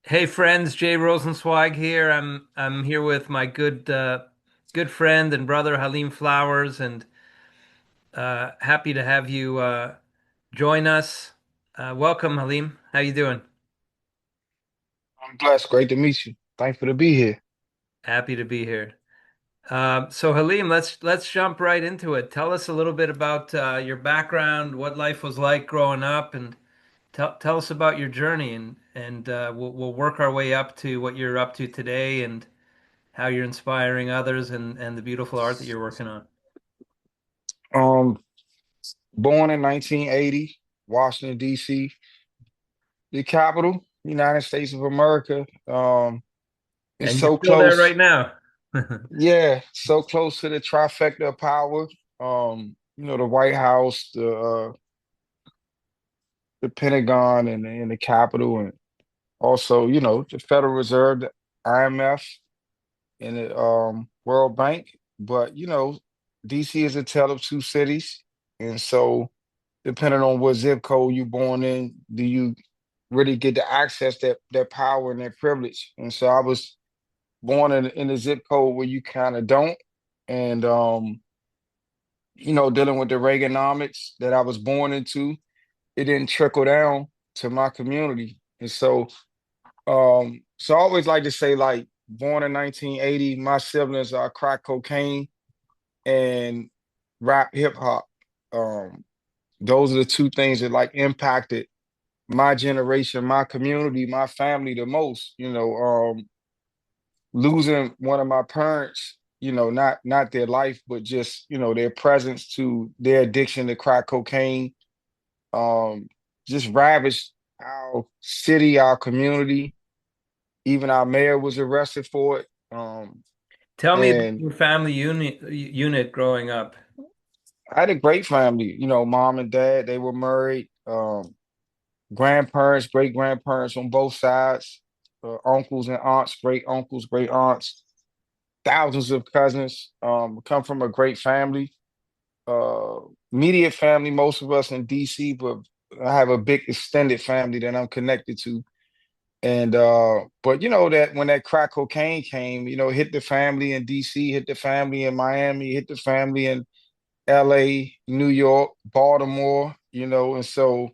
Hey friends, Jay Rosenzweig here. I'm here with my good friend and brother Halim Flowers, and happy to have you join us. Welcome, Halim. How you doing? I'm blessed. Great to meet you. Thankful to be here. Happy to be here. So Halim, let's jump right into it. Tell us a little bit about your background, what life was like growing up, and tell us about your journey, and we'll work our way up to what you're up to today and how you're inspiring others and the beautiful art that you're working on. Um, Born in 1980, Washington, D.C., the capital, United States of America. It's And you're so still there right close. now. Yeah, so close to the trifecta of power. The White House, the Pentagon, and the Capitol, and also, the Federal Reserve, the IMF, and the World Bank. But DC is a tale of two cities, and so depending on what zip code you're born in, do you really get to access that power and that privilege? And so I was born in a zip code where you kind of don't, and dealing with the Reaganomics that I was born into, it didn't trickle down to my community, and so I always like to say, like, born in 1980, my siblings are crack cocaine and rap hip hop. Um, those are the two things that like impacted my generation, my community, my family the most. Losing one of my parents, not their life, but just their presence to their addiction to crack cocaine, um, just ravaged our city, our community. Even our mayor was arrested for it. Tell me about And your family unit growing up. I had a great family, mom and dad, they were married. Grandparents, great grandparents on both sides, uncles and aunts, great uncles, great aunts, thousands of cousins. Come from a great family, uh, immediate family. Most of us in DC, but I have a big extended family that I'm connected to. And but that when that crack cocaine came, hit the family in DC, hit the family in Miami, hit the family in LA, New York, Baltimore, and so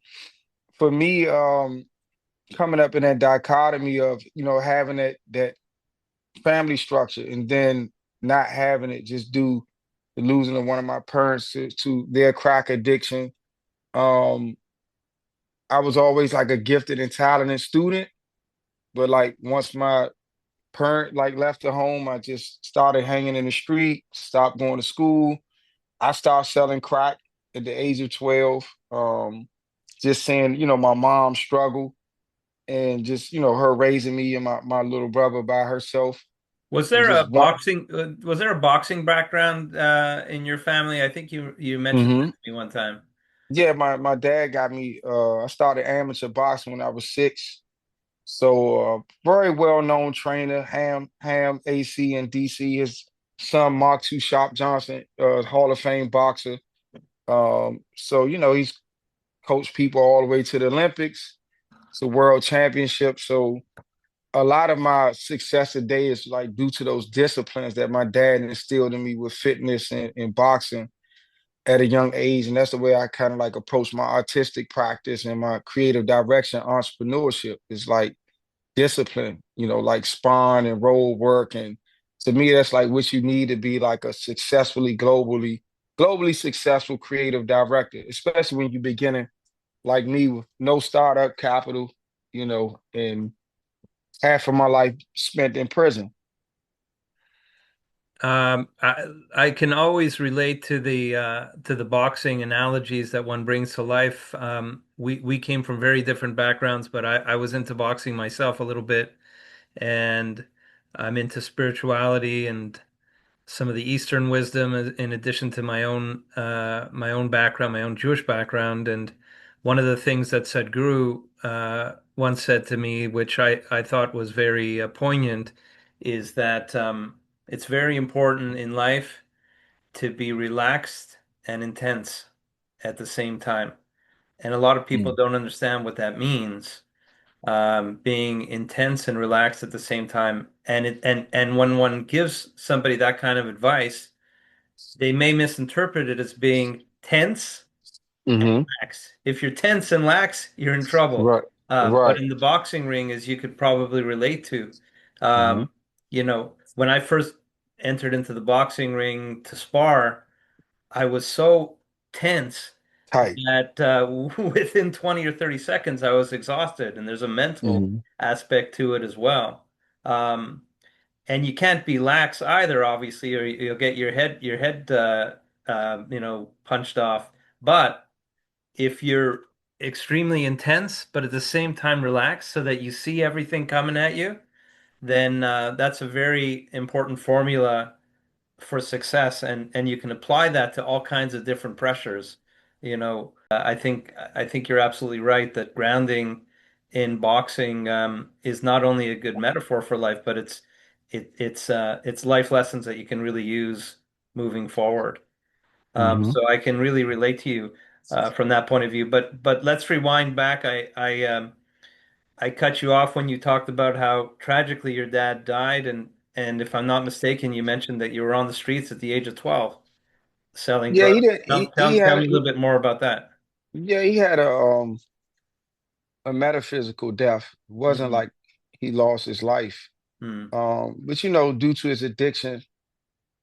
for me, coming up in that dichotomy of having that family structure and then not having it just due to losing of one of my parents to their crack addiction. um I was always like a gifted and talented student, but like once my parent like left the home, I just started hanging in the street, stopped going to school. I started selling crack at the age of 12. Just seeing my mom struggle, and just her raising me and my little brother by herself. Was And there a just one. boxing background in your family? I think you mentioned Hmm. that to me one time. Yeah, my dad got me. I started amateur boxing when I was 6. So very well known trainer, Ham AC in DC. His son Mark Two Shop Johnson, Hall of Fame boxer. So he's coached people all the way to the Olympics, to World Championship. So a lot of my success today is like due to those disciplines that my dad instilled in me with fitness and boxing at a young age. And that's the way I kind of like approach my artistic practice and my creative direction. Entrepreneurship is like discipline, like spawn and role work. And to me, that's like what you need to be like a successfully globally successful creative director, especially when you're beginning like me with no startup capital, and half of my life spent in prison. I can always relate to the boxing analogies that one brings to life. We came from very different backgrounds, but I was into boxing myself a little bit, and I'm into spirituality and some of the Eastern wisdom in addition to my own background, my own Jewish background. And one of the things that Sadhguru once said to me, which I thought was very poignant, is that it's very important in life to be relaxed and intense at the same time. And a lot of people Mm. don't understand what that means. being intense and relaxed at the same time. And when one gives somebody that kind of advice, they may misinterpret it as being tense and Hmm. lax. If you're tense and lax, you're in trouble. Right. But Right. in the boxing ring, as you could probably relate to, Hmm. um, when I first entered into the boxing ring to spar, I was so tense Tight. that within 20 or 30 seconds, I was exhausted. And there's a mental Hmm. aspect to it as well. Um, and you can't be lax either, obviously, or you'll get your head punched off. But if you're extremely intense, but at the same time relaxed so that you see everything coming at you, then that's a very important formula for success, and you can apply that to all kinds of different pressures. I think you're absolutely right that grounding in boxing is not only a good metaphor for life, but it's life lessons that you can really use moving forward. Hmm. So I can really relate to you from that point of view. But let's rewind back. I cut you off when you talked about how tragically your dad died, and if I'm not mistaken, you mentioned that you were on the streets at the age of 12 selling Yeah, he drugs. did. Tell me a little bit more about that. Yeah, he had a metaphysical death. It wasn't Mm, like he lost his life. mm, But due to his addiction,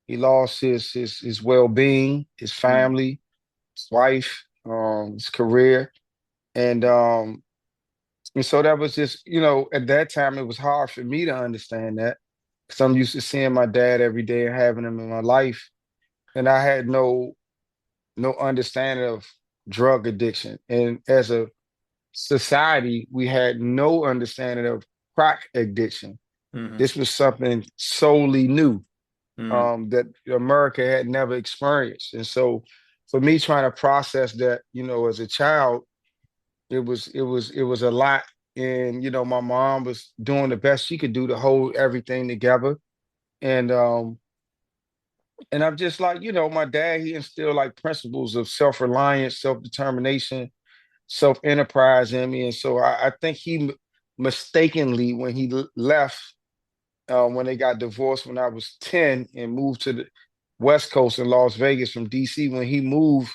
he lost his well-being, his mm, family, his wife, his career. And so that was just, at that time it was hard for me to understand that because I'm used to seeing my dad every day and having him in my life. And I had no understanding of drug addiction. And as a society, we had no understanding of crack addiction. mm, This was something solely new, mm, that America had never experienced. And so for me trying to process that, as a child, it was a lot. And my mom was doing the best she could do to hold everything together. And I'm just like, my dad, he instilled like principles of self-reliance, self-determination, self-enterprise in me. And so I think he mistakenly, when he left, when they got divorced when I was 10 and moved to the West Coast in Las Vegas from DC, when he moved,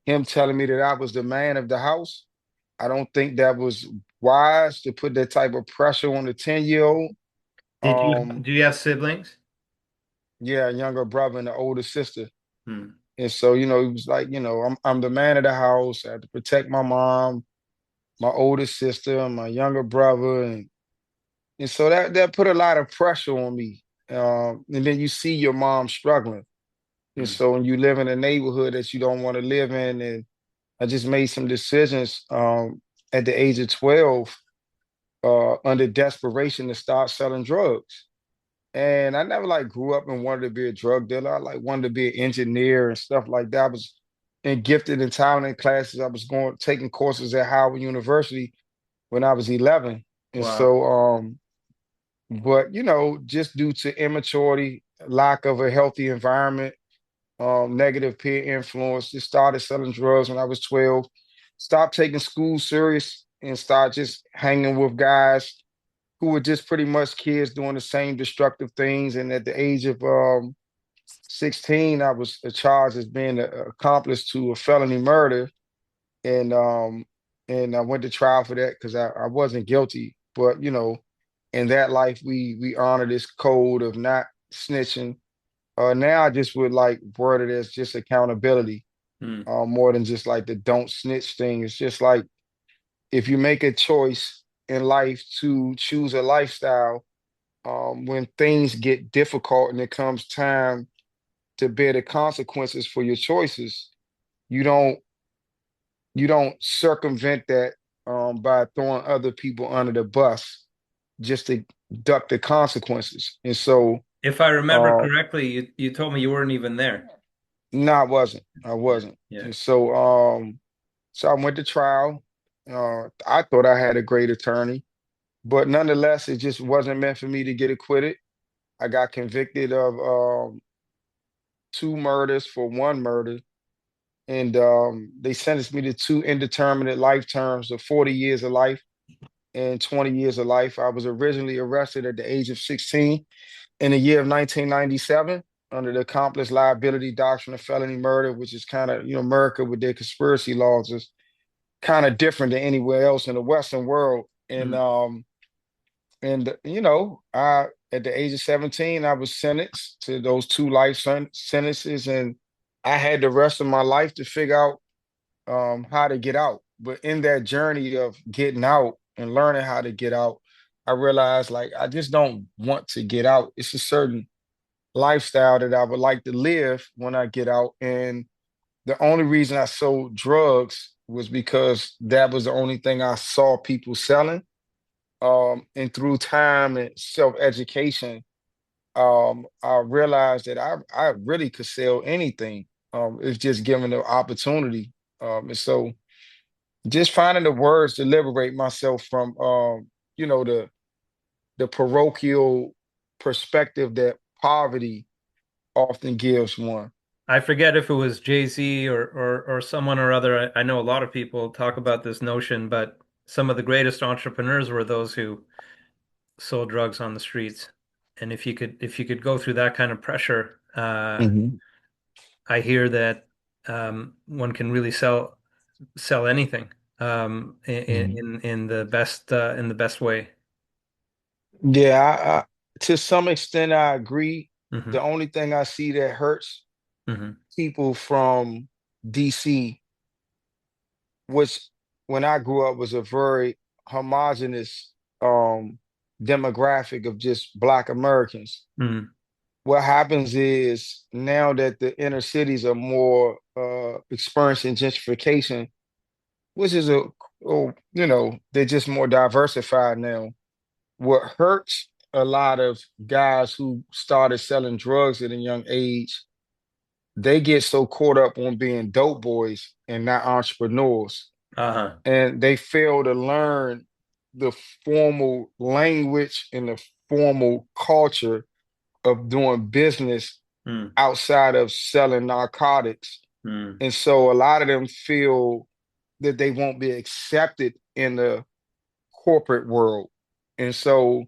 him telling me that I was the man of the house, I don't think that was wise to put that type of pressure on a 10-year-old. Did you Um, do you have siblings? yeah, a younger brother and an older sister. Mm, And so, he was like, I'm the man of the house. I had to protect my mom, my older sister, and my younger brother. And so that put a lot of pressure on me. And then you see your mom struggling. And mm, so when you live in a neighborhood that you don't want to live in, and I just made some decisions at the age of 12 under desperation to start selling drugs. And I never like grew up and wanted to be a drug dealer. I like wanted to be an engineer and stuff like that. I was in gifted and talented classes. I was going taking courses at Howard University when I was 11. And wow. so but just due to immaturity, lack of a healthy environment, negative peer influence, just started selling drugs when I was 12. Stopped taking school serious and started just hanging with guys who were just pretty much kids doing the same destructive things. And at the age of 16, I was charged as being an accomplice to a felony murder. And I went to trial for that because I wasn't guilty. But in that life we honor this code of not snitching. Now I just would like word it as just accountability, Mm. more than just like the don't snitch thing. It's just like if you make a choice in life to choose a lifestyle, when things get difficult and it comes time to bear the consequences for your choices, you don't you don't circumvent that by throwing other people under the bus just to duck the consequences. And so, If I remember uh, correctly, you told me you weren't even there. no, I wasn't. I Yeah. wasn't. Yeah. And so I went to trial. I thought I had a great attorney, but nonetheless, it just wasn't meant for me to get acquitted. I got convicted of two murders for one murder, and they sentenced me to two indeterminate life terms of 40 years of life. in 20 years of life. I was originally arrested at the age of 16 in the year of 1997 under the accomplice liability doctrine of felony murder, which is kind of, America with their conspiracy laws is kind of different than anywhere else in the Western world. Mm. I at the age of 17, I was sentenced to those two life sentences, and I had the rest of my life to figure out how to get out. But in that journey of getting out and learning how to get out, I realized like I just don't want to get out. It's a certain lifestyle that I would like to live when I get out. And the only reason I sold drugs was because that was the only thing I saw people selling. And through time and self-education, I realized that I really could sell anything. It's just given the opportunity. And so just finding the words to liberate myself from the parochial perspective that poverty often gives one. I forget if it was Jay-Z or someone or other. I know a lot of people talk about this notion, but some of the greatest entrepreneurs were those who sold drugs on the streets. And if you could go through that kind of pressure, Mhm. I hear that one can really sell anything Mhm. in the best way. Yeah, to some extent, I agree. Hmm. The only thing I see that hurts Hmm. people from DC, which when I grew up was a very homogenous demographic of just Black Americans. Hmm. What happens is now that the inner cities are more experiencing gentrification, which is they're just more diversified now. What hurts a lot of guys who started selling drugs at a young age, they get so caught up on being dope boys and not entrepreneurs. Uh-huh. And they fail to learn the formal language and the formal culture of doing business Mm. outside of selling narcotics. Mm. And so a lot of them feel that they won't be accepted in the corporate world. And so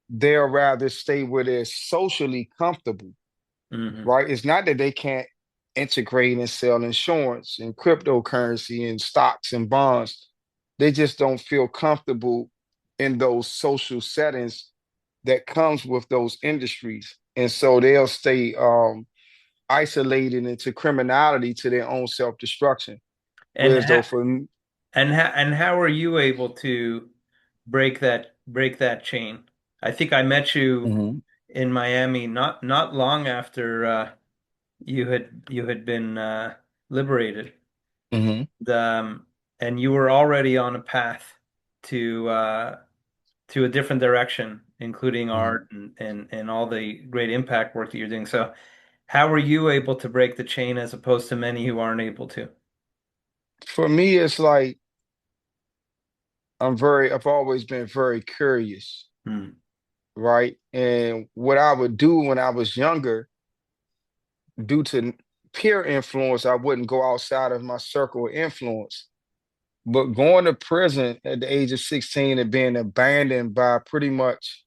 they'll rather stay where they're socially comfortable, Hmm. right? It's not that they can't integrate and sell insurance and cryptocurrency and stocks and bonds. They just don't feel comfortable in those social settings that comes with those industries. And so they'll stay isolated into criminality to their own self-destruction. And Whereas though ha for and how are you able to break that chain? I think I met you Mhm. in Miami not long after you had been liberated. Mhm. The, and you were already on a path to a different direction, including Mhm. art and all the great impact work that you're doing. So, how were you able to break the chain as opposed to many who aren't able to? For me, it's like I've always been very curious, Hmm. right? And what I would do when I was younger, due to peer influence, I wouldn't go outside of my circle of influence. But going to prison at the age of 16 and being abandoned by pretty much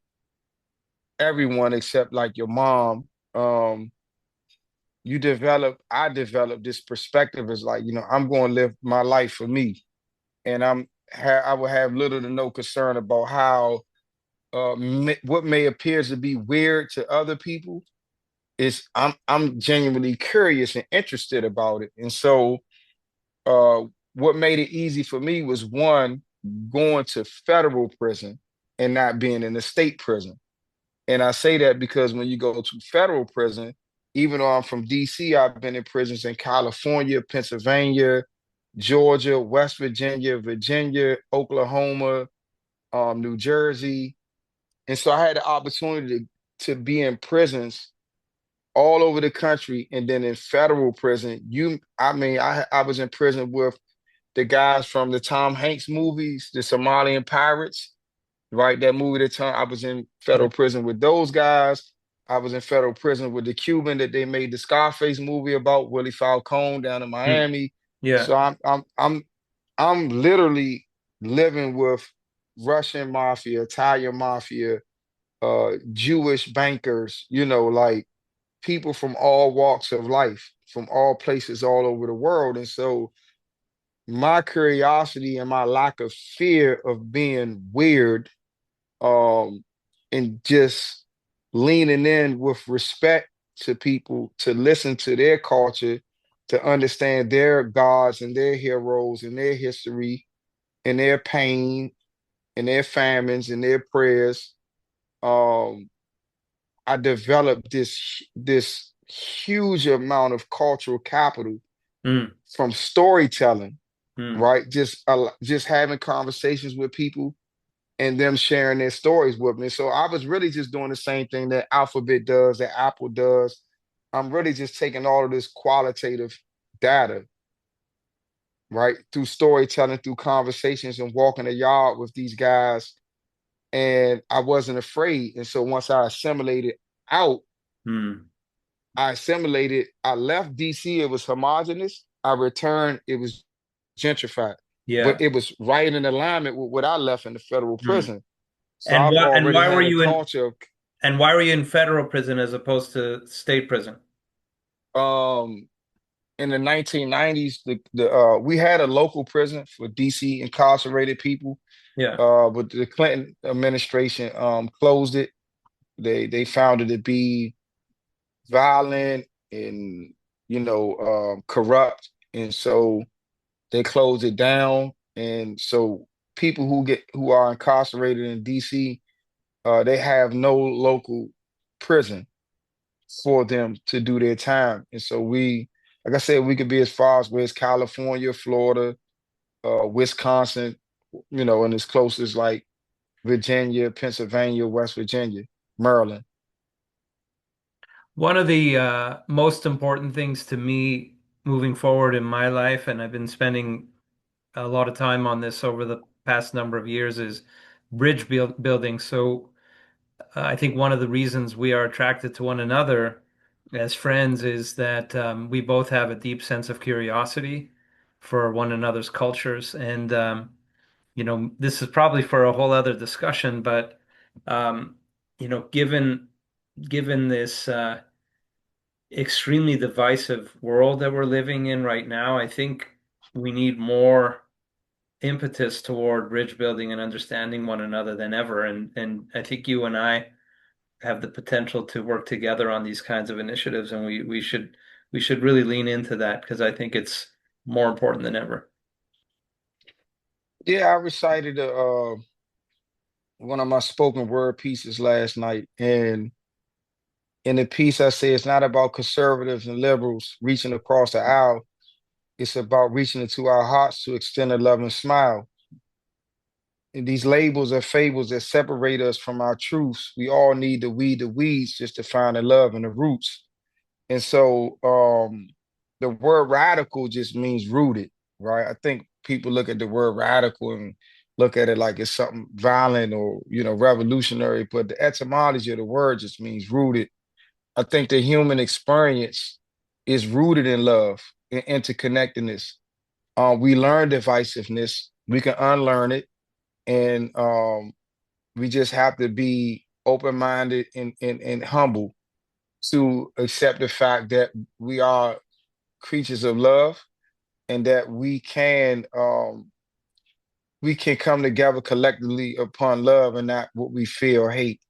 everyone except like your mom, um, I developed this perspective as like, I'm going to live my life for me. And I will have little to no concern about how what may appear to be weird to other people is I'm genuinely curious and interested about it. And so uh, what made it easy for me was one, going to federal prison and not being in a state prison. And I say that because when you go to federal prison, even though I'm from DC, I've been in prisons in California, Pennsylvania, Georgia, West Virginia, Virginia, Oklahoma, New Jersey. And so I had the opportunity to be in prisons all over the country. And then in federal prison, I was in prison with the guys from the Tom Hanks movies, the Somalian pirates, right? That movie, the time I was in Yeah. federal prison with those guys. I was in federal prison with the Cuban that they made the Scarface movie about, Willie Falcone down in Hmm. Miami. Yeah. So I'm literally living with. Russian mafia, Italian mafia, Jewish bankers, you know, like people from all walks of life, from all places all over the world. And so my curiosity and my lack of fear of being weird, um, and just leaning in with respect to people, to listen to their culture, to understand their gods and their heroes and their history and their pain and their famines and their prayers. Um, I developed this huge amount of cultural capital Mm, from storytelling, mm, right? Just having conversations with people and them sharing their stories with me. So I was really just doing the same thing that Alphabet does, that Apple does. I'm really just taking all of this qualitative data, right, through storytelling, through conversations, and walking the yard with these guys. And I wasn't afraid. And so once I assimilated out, mm. I assimilated, I left DC, it was homogenous. I returned, it was gentrified. But Yeah. it was right in alignment with what I left in the federal Mm. prison. So I've And already why were had a you in culture and why were you in federal prison as opposed to state prison? of in the 1990s, the we had a local prison for DC incarcerated people. Yeah. But the Clinton administration closed it. They found it to be violent and corrupt, and so they closed it down. And so people who are incarcerated in DC, they have no local prison for them to do their time. And so like I said, we could be as far as where it's California, Florida, Wisconsin, and as close as like Virginia, Pennsylvania, West Virginia, Maryland. One of the most important things to me moving forward in my life, and I've been spending a lot of time on this over the past number of years, is building. So I think one of the reasons we are attracted to one another as friends is that we both have a deep sense of curiosity for one another's cultures. And, this is probably for a whole other discussion, but, um, given this extremely divisive world that we're living in right now, I think we need more impetus toward bridge building and understanding one another than ever. And I think you and I have the potential to work together on these kinds of initiatives, and we should really lean into that because I think it's more important than ever. Yeah, I recited one of my spoken word pieces last night, and in the piece I say it's not about conservatives and liberals reaching across the aisle. It's about reaching into our hearts to extend a loving smile. And these labels are fables that separate us from our truths. We all need to weed the weeds just to find the love and the roots. And so the word radical just means rooted, right? I think people look at the word radical and look at it like it's something violent or, revolutionary, but the etymology of the word just means rooted. I think the human experience is rooted in love and interconnectedness. We learn divisiveness, we can unlearn it, and we just have to be open-minded and humble to accept the fact that we are creatures of love and that we can come together collectively upon love and not what we fear or hate.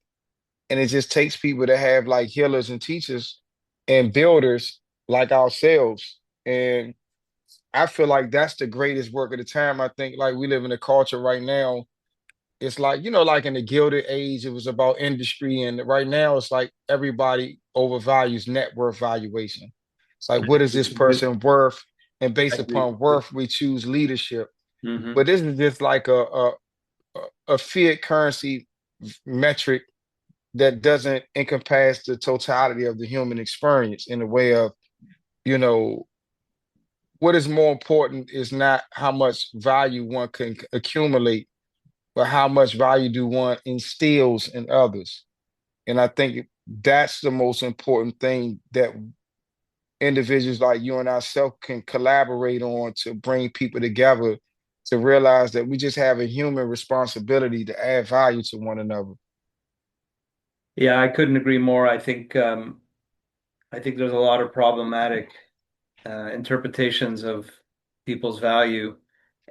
And it just takes people to have like healers and teachers and builders like ourselves. And I feel like that's the greatest work of the time. I think like we live in a culture right now. It's like, like in the Gilded Age, it was about industry. And right now it's like everybody overvalues net worth valuation. It's like, I what is agree this completely. person worth? And I based agree upon completely. worth, we choose leadership. Hmm. But this is just like a fiat currency metric that doesn't encompass the totality of the human experience in the way of, you know, what is more important is not how much value one can accumulate, but how much value do one instills in others. And I think that's the most important thing that individuals like you and ourselves can collaborate on to bring people together to realize that we just have a human responsibility to add value to one another. Yeah, I couldn't agree more. I think there's a lot of problematic interpretations of people's value,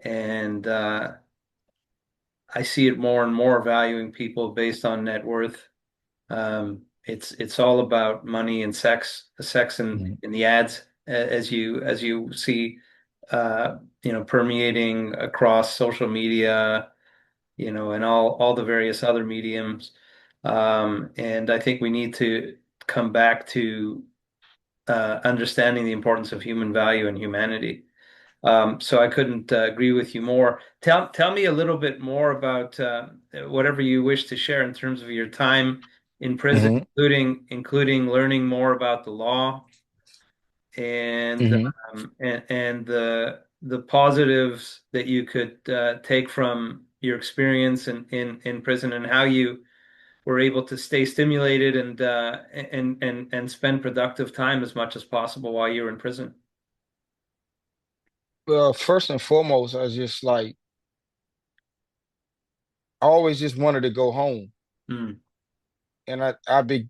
and I see it more and more valuing people based on net worth. It's all about money and sex Mhm. in the ads, as you see, permeating across social media, and all the various other mediums. And I think we need to come back to understanding the importance of human value and humanity. So I couldn't agree with you more. Tell me a little bit more about whatever you wish to share in terms of your time in prison, Mhm. including learning more about the law and Mhm. and the positives that you could take from your experience in prison, and how you were able to stay stimulated and spend productive time as much as possible while you were in prison. Well, first and foremost, I was just like, I always just wanted to go home. Mm. And I be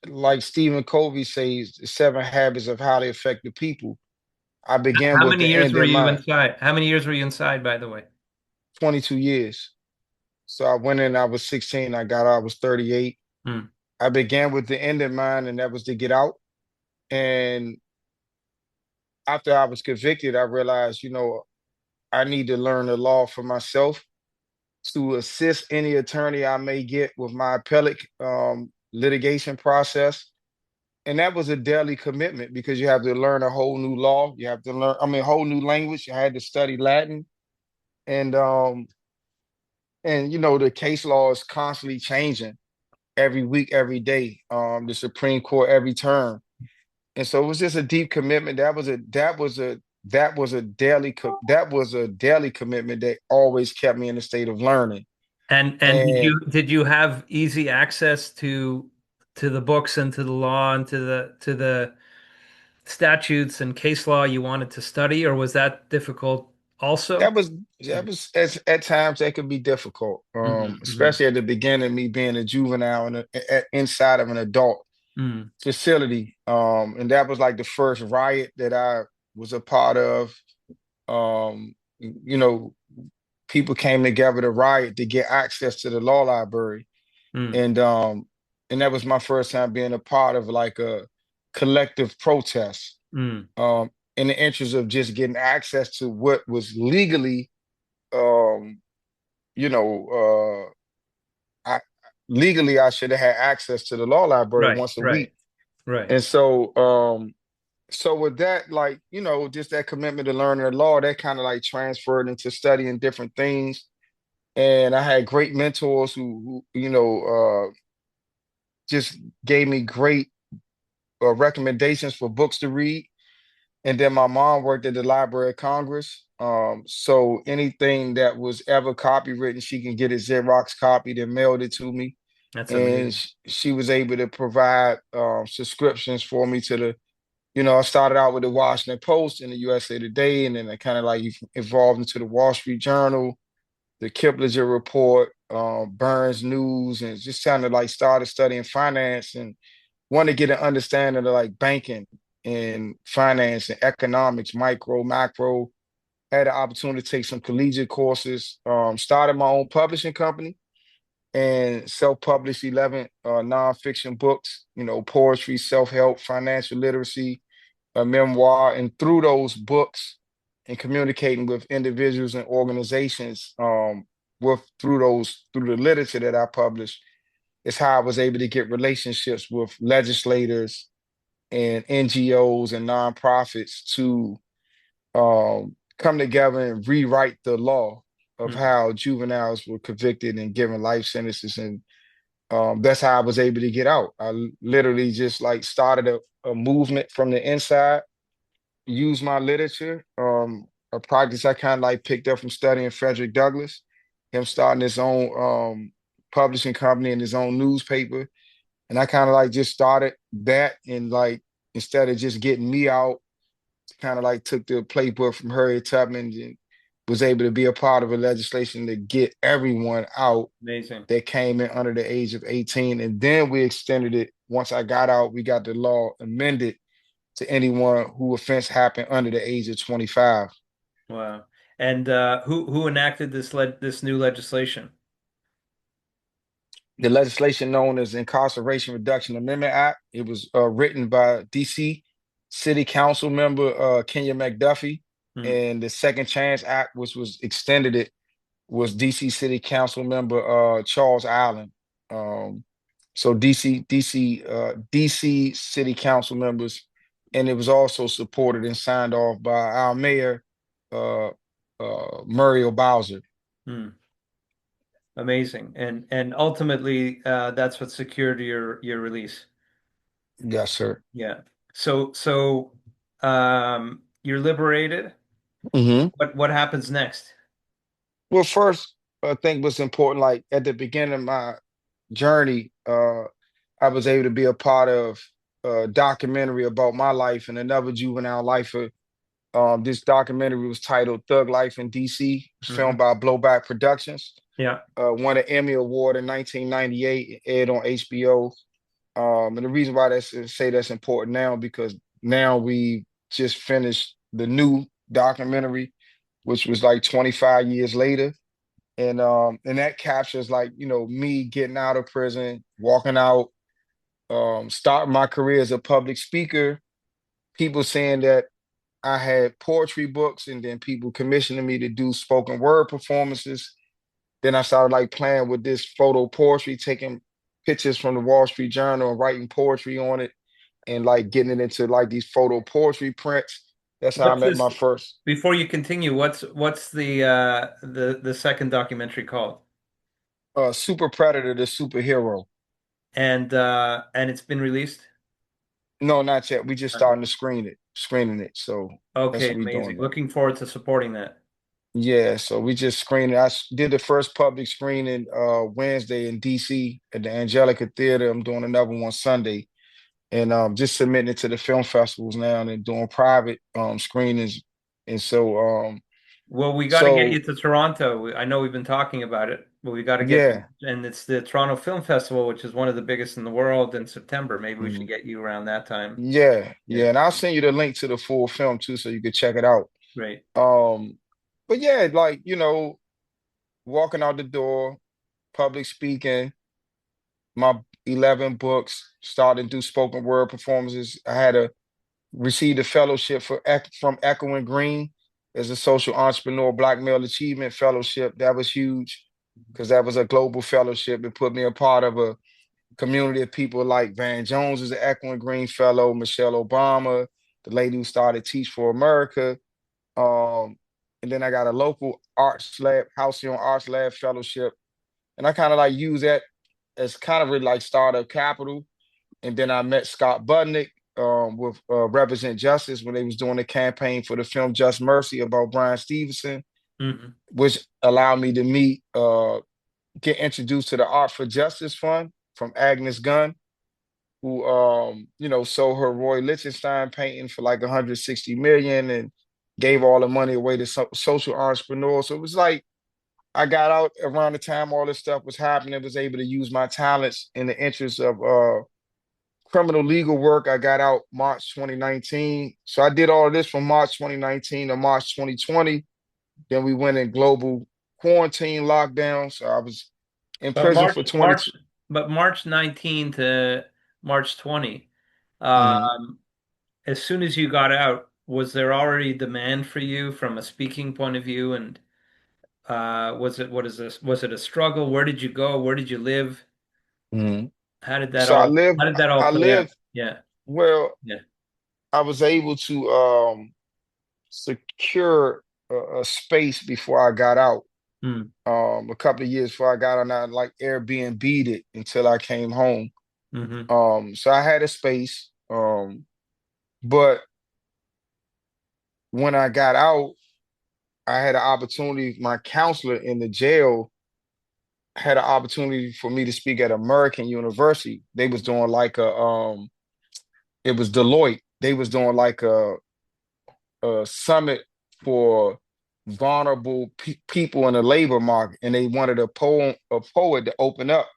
like Stephen Covey says, the seven habits of how they affect the people. I began How with many the years end were in you mind, inside? How many years were you inside, by the way? 22 years. So I went in, I was 16, I got out, I was 38. Mm. I began with the end in mind, and that was to get out. And after I was convicted, I realized, I need to learn the law for myself to assist any attorney I may get with my appellate litigation process. And that was a daily commitment because you have to learn a whole new law. You have to learn, I mean, a whole new language. I had to study Latin. And the case law is constantly changing every week, every day. The Supreme Court every term. And so it was just a deep commitment. That was a daily commitment that always kept me in a state of learning. And And did you have easy access to the books and to the law and to the statutes and case law you wanted to study, or was that difficult that also? was that was at times that could be difficult, Mm-hmm. especially at the beginning, me being a juvenile and inside of an adult Mm, facility. And that was like the first riot that I was a part of. Um, you know, People came together to riot to get access to the law library, mm, and um, and that was my first time being a part of like a collective protest. mm. In the interest of just getting access to what was legally, um, you know, I legally I should have had access to the law library Right, once a right, week. right. And so with that, like, just that commitment to learning the law, that kind of like transferred into studying different things. And I had great mentors who just gave me great recommendations for books to read. And then my mom worked at the Library of Congress. So anything that was ever copywritten, she can get a Xerox copied and mailed it to me. That's And amazing. she was able to provide subscriptions for me to I started out with the Washington Post and the USA Today, and then I kind of like evolved into the Wall Street Journal, the Kiplinger Report, Burns News, and just kind of like started studying finance and wanted to get an understanding of like banking and finance and economics, micro, macro. Had the opportunity to take some collegiate courses. Started my own publishing company and self-published 11 nonfiction books, poetry, self-help, financial literacy, a memoir. And through those books and communicating with individuals and organizations, through the literature that I published, is how I was able to get relationships with legislators and NGOs and nonprofits to come together and rewrite the law of Mm. how juveniles were convicted and given life sentences. And that's how I was able to get out. I literally just like started a movement from the inside, used my literature, a practice I kind of like picked up from studying Frederick Douglass, him starting his own publishing company and his own newspaper. And I kind of like just started that, and like instead of just getting me out, kind of like took the playbook from Harriet Tubman was able to be a part of a legislation to get everyone out Amazing. that came in under the age of 18. And then we extended it. Once I got out, we got the law amended to anyone who offense happened under the age of 25. Wow. And who enacted this new legislation? The legislation known as Incarceration Reduction Amendment Act. It was written by DC City Council member Kenya McDuffie, Hmm. and the Second Chance Act, which was extended it, was DC City Council member Charles Allen. Um, so DC City Council members, and it was also supported and signed off by our mayor uh, Muriel Bowser. Hmm. Amazing. And ultimately, that's what secured your release. Yes, sir. Yeah. So you're liberated. Hmm. What happens next? Well, first, I think what's important, like at the beginning of my journey, I was able to be a part of a documentary about my life and another juvenile lifer. This documentary was titled Thug Life in DC. It was filmed Hmm. by Blowback Productions. Yeah. Won an Emmy Award in 1998, aired on HBO. And the reason why that's important now because now we just finished the new documentary, which was like 25 years later. And that captures like, me getting out of prison, walking out, starting my career as a public speaker, people saying that I had poetry books, and then people commissioning me to do spoken word performances. Then I started like playing with this photo poetry, taking pictures from the Wall Street Journal and writing poetry on it and like getting it into like these photo poetry prints. That's how I What's met this? my first Before you continue, what's the second documentary called? super predator, the superhero. And it's been released? No, not yet. We just Not yet. starting to screening it. So that's Okay, what we doing amazing. now. Looking forward to supporting that. Yeah, so we just screened it. Did the first public screening Wednesday in DC at the Angelica Theater. I'm doing another one Sunday, and just submitting it to the film festivals now and doing private screenings. And Well, we got to get so you to Toronto. I know we've been talking about it, but we got to get you. yeah. And it's the Toronto Film Festival, which is one of the biggest in the world in September. Maybe we should Mhm. get you around that time. Yeah, Yeah, yeah, and I'll send you the link to the full film too, so you can check it out. great. Um, but yeah, like walking out the door, public speaking, my 11 books, started to do spoken word performances. I had a received a fellowship from Echoing Green as a social entrepreneur, Black Male Achievement Fellowship. That was huge because that was a global fellowship. It put me a part of a community of people like Van Jones is an Echoing Green Fellow, Michelle Obama, the lady who started Teach for America. Um, and then I got a local arts lab, Halcyon Arts Lab Fellowship. And I kind of like use that as kind of like startup capital. And then I met Scott Budnick with Represent Justice when they was doing the campaign for the film Just Mercy about Brian Stevenson, Hmm. which allowed me to get introduced to the Art for Justice Fund from Agnes Gunn, who sold her Roy Lichtenstein painting for like 160 million and gave all the money away to social entrepreneurs. So it was like I got out around the time all this stuff was happening, was able to use my talents in the interest of criminal legal work. I got out March 2019. So I did all of this from March 2019 to March 2020. Then we went in global quarantine lockdown. So I was in But prison for 22. March 19 to March 20. Mhm. Um, as soon as you got out, was there already demand for you from a speaking point of view? And what is this? Was it a struggle? Where did you go? Where did you live? Mhm. How did that So I all lived, how did that all I play out? lived, Yeah. well, Yeah. I was able to secure a space before I got out. Hmm. A couple of years before I got on, I like Airbnb'd it until I came home. Hmm. So I had a space. But when I got out, I had an opportunity. My counselor in the jail had an opportunity for me to speak at American University. They was doing like it was Deloitte. They was doing like a summit for vulnerable people in the labor market, and they wanted a poet to open up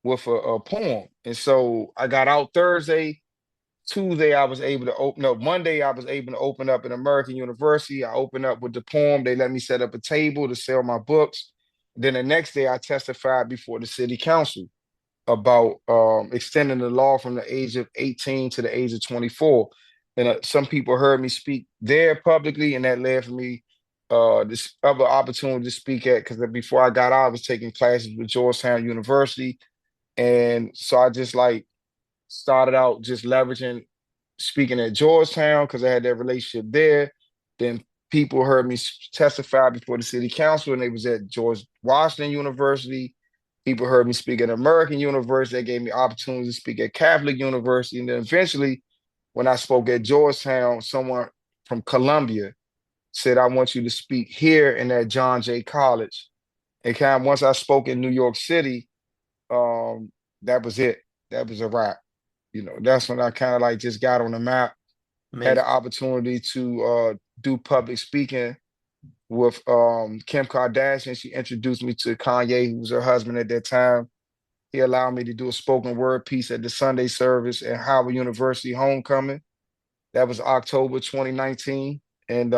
with a poem. And so I got out Thursday. Tuesday, I was able to open up. Monday, I was able to open up an American University. I opened up with the poem. They let me set up a table to sell my books. Then the next day, I testified before the city council about extending the law from the age of 18 to the age of 24. And some people heard me speak there publicly, and that led for me this other opportunity to speak at, because before I got out, I was taking classes with Georgetown University. And so I just like started out just leveraging speaking at Georgetown because I had that relationship there. Then people heard me testify before the city council, and they was at George Washington University. People heard me speak at American University. They gave me opportunities to speak at Catholic University. And then eventually, when I spoke at Georgetown, someone from Columbia said, I want you to speak here in that John Jay College. And kind of once I spoke in New York City, um, that was it. That was a wrap. That's when I kind of like just got on the map, had Amazing. the opportunity to do public speaking with Kim Kardashian. She introduced me to Kanye, who was her husband at that time. He allowed me to do a spoken word piece at the Sunday service at Howard University homecoming. That was October 2019. And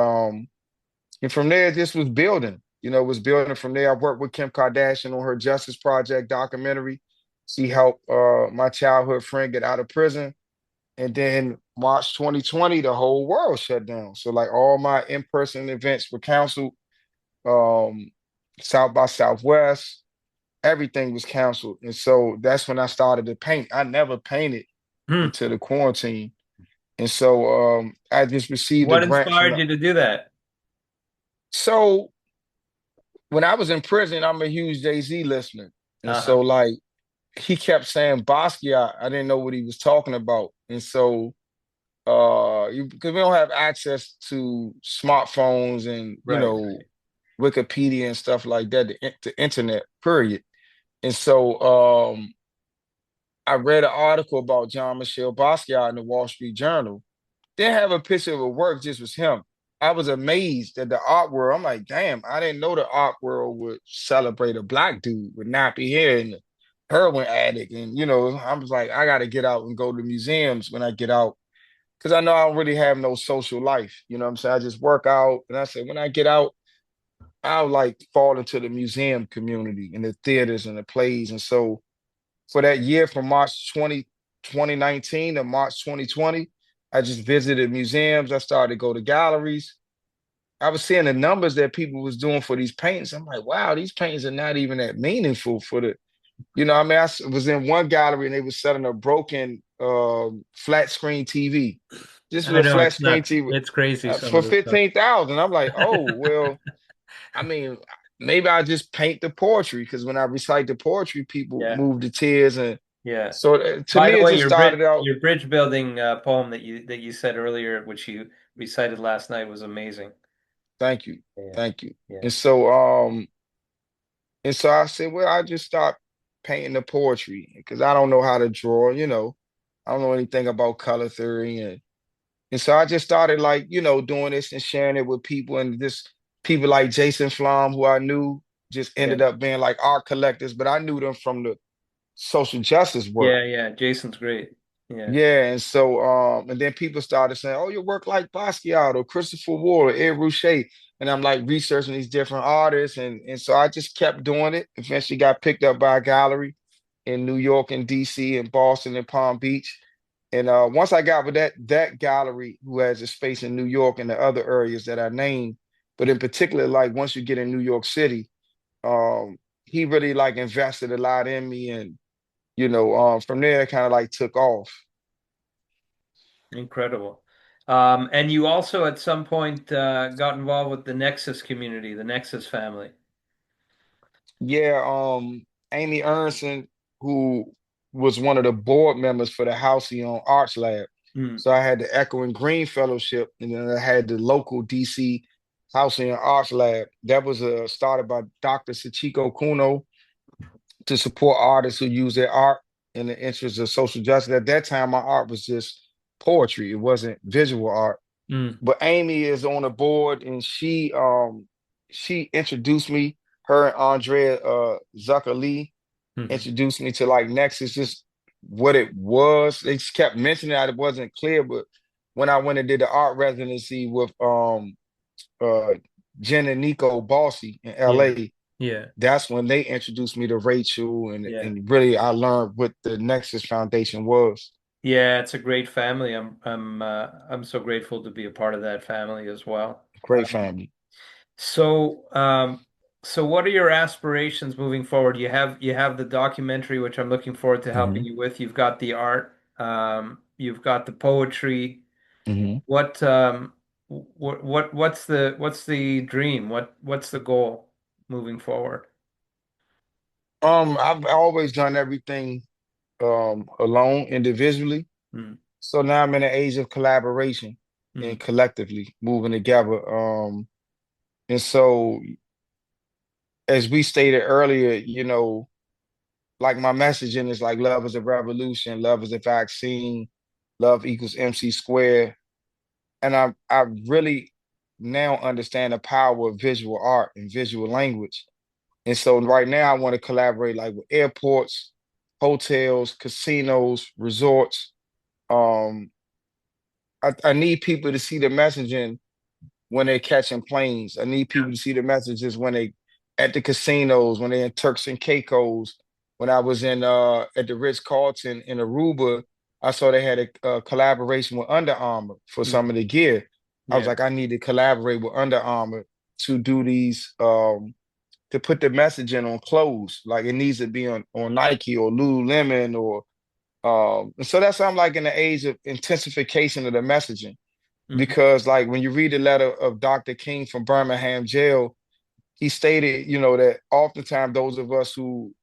from there, this was building. It was building from there. I worked with Kim Kardashian on her Justice Project documentary. She helped my childhood friend get out of prison. And then March 2020, the whole world shut down. So like all my in-person events were canceled. Um, South by Southwest, everything was canceled. And so that's when I started to paint. I never painted Hmm. until the quarantine. And so I just received a What grant from inspired the you to do that? so when I was in prison, I'm a huge Jay-Z listener. And so Uh-huh. like he kept saying Basquiat. I didn't know what he was talking about. And so because we don't have access to smartphones and Right. Wikipedia and stuff like that, the internet, period. And so I read an article about John Michel Basquiat in the Wall Street Journal. Didn't have a picture of a work, just was him. I was amazed at the art world. I'm like, damn, I didn't know the art world would celebrate a black dude with nappy hair and a heroin addict. And I was like, I gotta get out and go to museums when I get out, because I know I don't really have no social life. You know what I'm saying? I just work out. And I said, when I get out, I'll like fall into the museum community and the theaters and the plays. And so for that year from March 2019 to March 2020, I just visited museums. I started to go to galleries. I was seeing the numbers that people was doing for these paintings. I'm like, wow, these paintings are not even that meaningful for the, I mean, was in one gallery and they was selling a broken flat screen TV. This was I a know flat it's screen nuts. TV It's crazy, some for of this stuff. 15,000. I'm like, oh well. I mean, maybe I just paint the poetry, because when I recite the poetry, people Yeah. move to tears, and Yeah. so to By me, the it way, just started out. your bridge building poem that you said earlier, which you recited last night, was amazing. Thank you, Yeah. thank you. Yeah. And so I said, well, I just start painting the poetry because I don't know how to draw. I don't know anything about color theory, and so I just started like, doing this and sharing it with people. And just people like Jason Flom, who I knew, just Yeah. ended up being like art collectors, but I knew them from the social justice work. Yeah. Yeah. Jason's great. Yeah. Yeah. And so and then people started saying, oh, you work like Basquiat or Christopher Ward or Ed Ruscha. And I'm like researching these different artists. And so I just kept doing it. Eventually got picked up by a gallery in New York and DC and Boston and Palm Beach. And once I got with that gallery, who has a space in New York and the other areas that I named, but in particular, like once you get in New York City, he really like invested a lot in me. And from there it kind of like took off. Incredible. And you also at some point got involved with the Nexus community, the Nexus family. Yeah, Amy Ernson, who was one of the board members for the Halcyon Arts Lab. Mm. So I had the Echo and Green Fellowship, and then I had the local DC Halcyon Arts Lab. That was started by Dr. Sachiko Kuno to support artists who use their art in the interest of social justice. At that time, my art was just poetry; it wasn't visual art. Mm. But Amy is on the board, and she she introduced me, her and Andrea Zucker Lee Hmm. introduced me to like Nexus, just what it was. They just kept mentioning that it wasn't clear, but when I went and did the art residency with uh Jen and Nico Bossy in Yeah. LA, Yeah. that's when they introduced me to Rachel Yeah. and really I learned what the Nexus Foundation was. Yeah, it's a great family. I'm so grateful to be a part of that family as well. Great family. So, so what are your aspirations moving forward? You have the documentary, which I'm looking forward to helping Hmm. you with. You've got the art, you've got the poetry. Hmm. What what's the dream? What's the goal moving forward? I've always done everything alone, individually. Mm, So now I'm in an age of collaboration mm, and collectively moving together. And so as we stated earlier, like my messaging is like love is a revolution, love is a vaccine, love equals MC squared. And I really now understand the power of visual art and visual language. And so right now I want to collaborate like with airports, hotels, casinos, resorts. Um, I need people to see the messaging when they're catching planes. I need people to see the messages when they at the casinos, when they're in Turks and Caicos. When I was in at the Ritz Carlton in Aruba, I saw they had a collaboration with Under Armour for mm, some of the gear. I was yeah. like, I need to collaborate with Under Armour to do these to put the messaging on clothes. Like it needs to be on Nike or Lululemon or and so that's why I'm like in the age of intensification of the messaging Hmm. because like when you read the letter of Dr. King from Birmingham jail, he stated, that oftentimes those of us who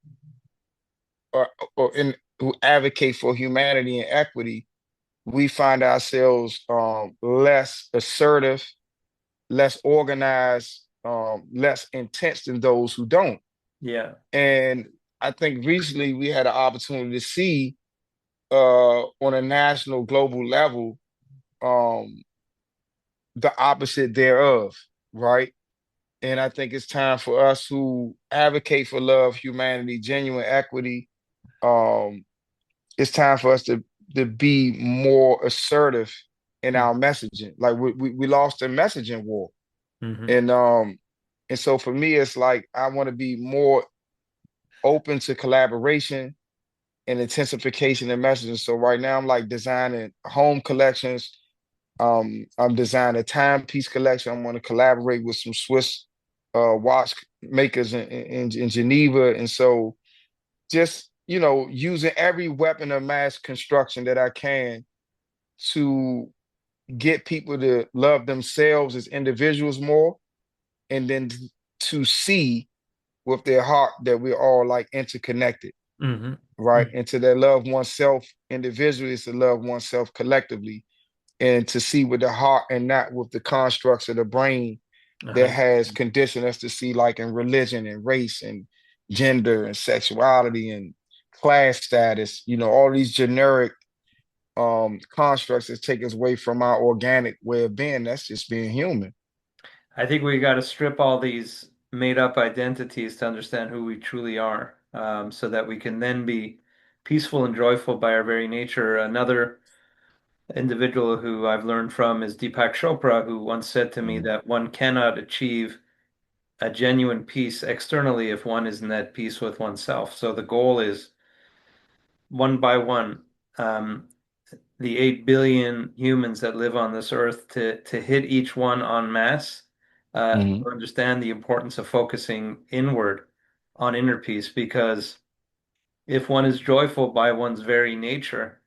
are or in who advocate for humanity and equity, we find ourselves less assertive, less organized, less intense than those who don't. Yeah. And I think recently we had an opportunity to see on a national, global level, um, the opposite thereof, right? And I think it's time for us who advocate for love, humanity, genuine equity. Um, it's time for us to be more assertive in our messaging. Like we lost the messaging war. Mm-hmm. And and so for me, it's like I want to be more open to collaboration and intensification in messaging. So right now I'm like designing home collections. I'm designing a timepiece collection. I'm going to collaborate with some Swiss watch makers in Geneva. And so just, using every weapon of mass construction that I can to get people to love themselves as individuals more and then to see with their heart that we're all like interconnected, Hmm. right? And to that love oneself individually is to love oneself collectively and to see with the heart and not with the constructs of the brain that has 100%. conditioned us to see like in religion and race and gender and sexuality and class status, all these generic constructs that take us away from our organic way of being. That's just being human. I think we got to strip all these made up identities to understand who we truly are, so that we can then be peaceful and joyful by our very nature. Another individual who I've learned from is Deepak Chopra, who once said to me Mhm. that one cannot achieve a genuine peace externally if one isn't at peace with oneself. So the goal is one by one, um, the 8 billion humans that live on this earth to hit each one en masse, Mhm. to understand the importance of focusing inward on inner peace, because if one is joyful by one's very nature,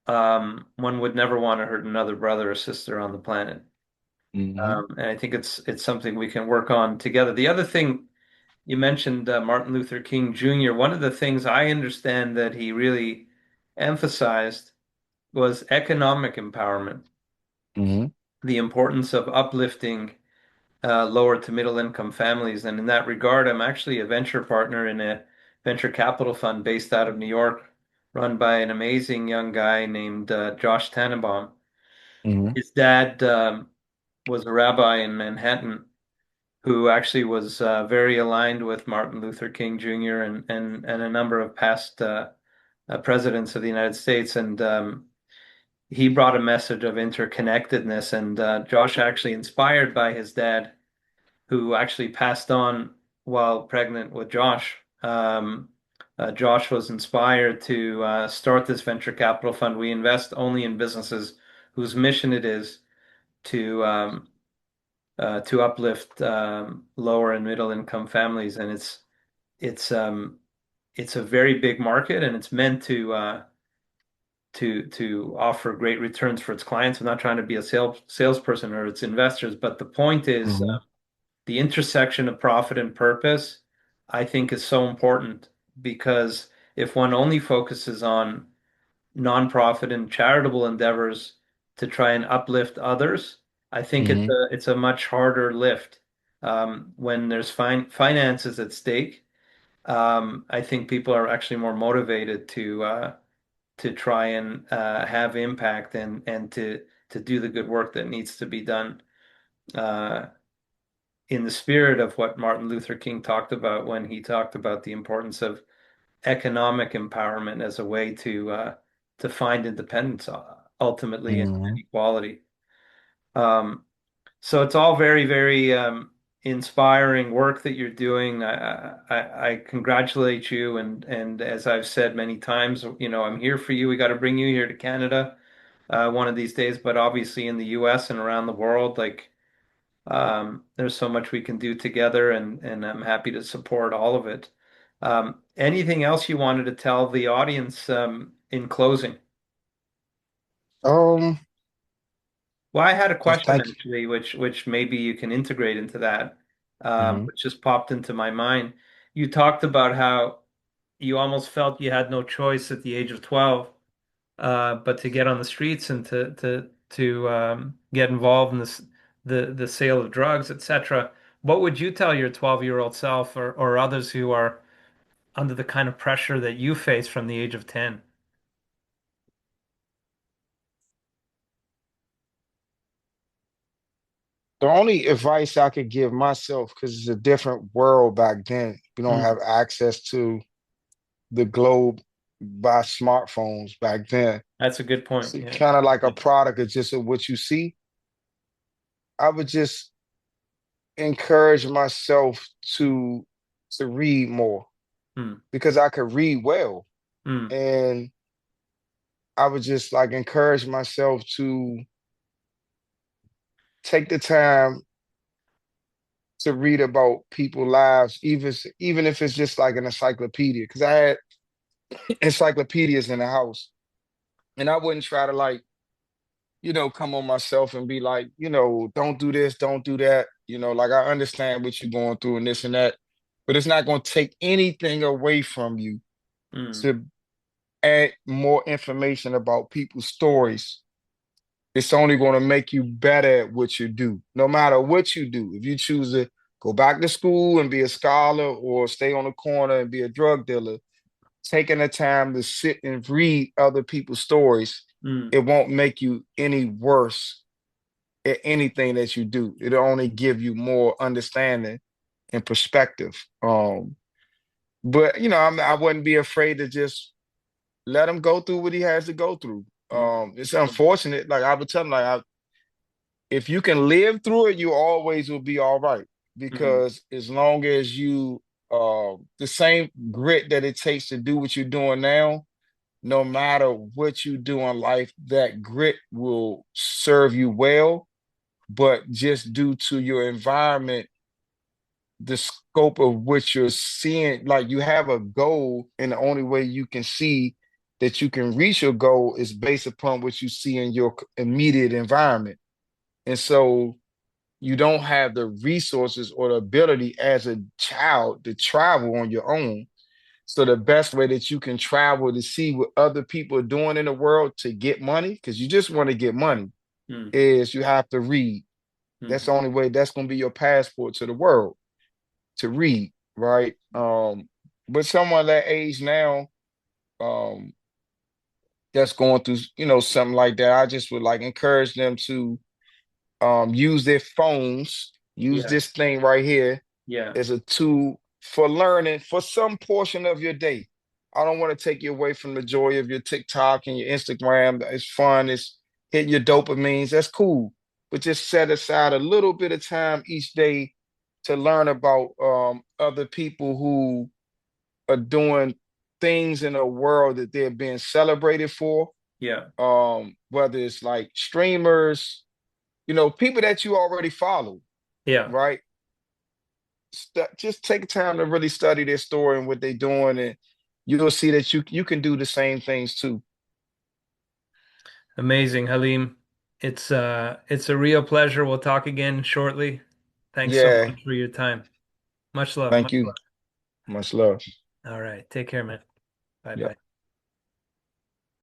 one would never want to hurt another brother or sister on the planet. Mhm. And I think it's something we can work on together. The other thing you mentioned, Martin Luther King Jr. One of the things I understand that he really emphasized was economic empowerment, Mhm. the importance of uplifting lower to middle income families. And in that regard, I'm actually a venture partner in a venture capital fund based out of New York, run by an amazing young guy named Josh Tannenbaum. Mhm. His dad was a rabbi in Manhattan, who actually was very aligned with Martin Luther King Jr. and a number of past presidents of the United States. And he brought a message of interconnectedness. And Josh, actually inspired by his dad, who actually passed on while pregnant with Josh. Josh was inspired to start this venture capital fund. We invest only in businesses whose mission it is to uplift lower and middle income families, and it's it's a very big market, and it's meant to offer great returns for its clients. I'm not trying to be a salesperson or its investors, but the point is Hmm. the intersection of profit and purpose, I think, is so important because if one only focuses on nonprofit and charitable endeavors to try and uplift others, I think Hmm. it's a much harder lift when there's finances at stake. I think people are actually more motivated to try and have impact and to do the good work that needs to be done. Uh, in the spirit of what Martin Luther King talked about when he talked about the importance of economic empowerment as a way to find independence ultimately and Hmm. equality. Um, so it's all very, very inspiring work that you're doing. I congratulate you, and as I've said many times, I'm here for you. We got to bring you here to Canada one of these days, but obviously in the U.S. and around the world, like there's so much we can do together, and I'm happy to support all of it. Anything else you wanted to tell the audience in closing? Um, Well, I had a just question thank you. actually, which maybe you can integrate into that, Hmm. which just popped into my mind. You talked about how you almost felt you had no choice at the age of 12, but to get on the streets and to get involved in the sale of drugs, etc. What would you tell your 12-year-old self or others who are under the kind of pressure that you face from the age of 10? The only advice I could give myself, because it's a different world back then, we don't Mm, have access to the globe by smartphones back then. that's a good point. So Yeah. kind of like a product of just of what you see. I would just encourage myself to read more Mm, because I could read well. mm, And I would just like encourage myself to take the time to read about people's lives, even if it's just like an encyclopedia. Because I had encyclopedias in the house, and I wouldn't try to like, come on myself and be like, don't do this, don't do that. Like I understand what you're going through and this and that, but it's not going to take anything away from you mm, to add more information about people's stories. It's only going to make you better at what you do, no matter what you do. If you choose to go back to school and be a scholar or stay on the corner and be a drug dealer, taking the time to sit and read other people's stories, mm, it won't make you any worse at anything that you do. It'll only give you more understanding and perspective. But I wouldn't be afraid to just let him go through what he has to go through. mm, It's unfortunate. Like I would tell him, like if you can live through it, you always will be all right. mm, Because as long as you the same grit that it takes to do what you're doing now, no matter what you do in life, that grit will serve you well. But just due to your environment, the scope of what you're seeing, like you have a goal, and the only way you can see that you can reach your goal is based upon what you see in your immediate environment. And so you don't have the resources or the ability as a child to travel on your own. So the best way that you can travel to see what other people are doing in the world to get money, because you just want to get money, mm, is you have to read. That's mm, the only way. That's going to be your passport to the world, to read, right? But someone that age now, um, that's going through, something like that, I just would like encourage them to use their phones, Use Yeah. this thing right here Yeah. as a tool for learning for some portion of your day. I don't want to take you away from the joy of your TikTok and your Instagram. It's fun. It's hitting your dopamines. That's cool. But just set aside a little bit of time each day to learn about other people who are doing things in a world that they're being celebrated for. Yeah. Whether it's like streamers, people that you already follow, Yeah. right? Just take time to really study their story and what they're doing, and you'll see that you can do the same things too. Amazing, Halim. It's a real pleasure. We'll talk again shortly. Thanks so Yeah, much for your time. Much love. thank you. Much love. All right. Take care, man. Bye Yeah. bye.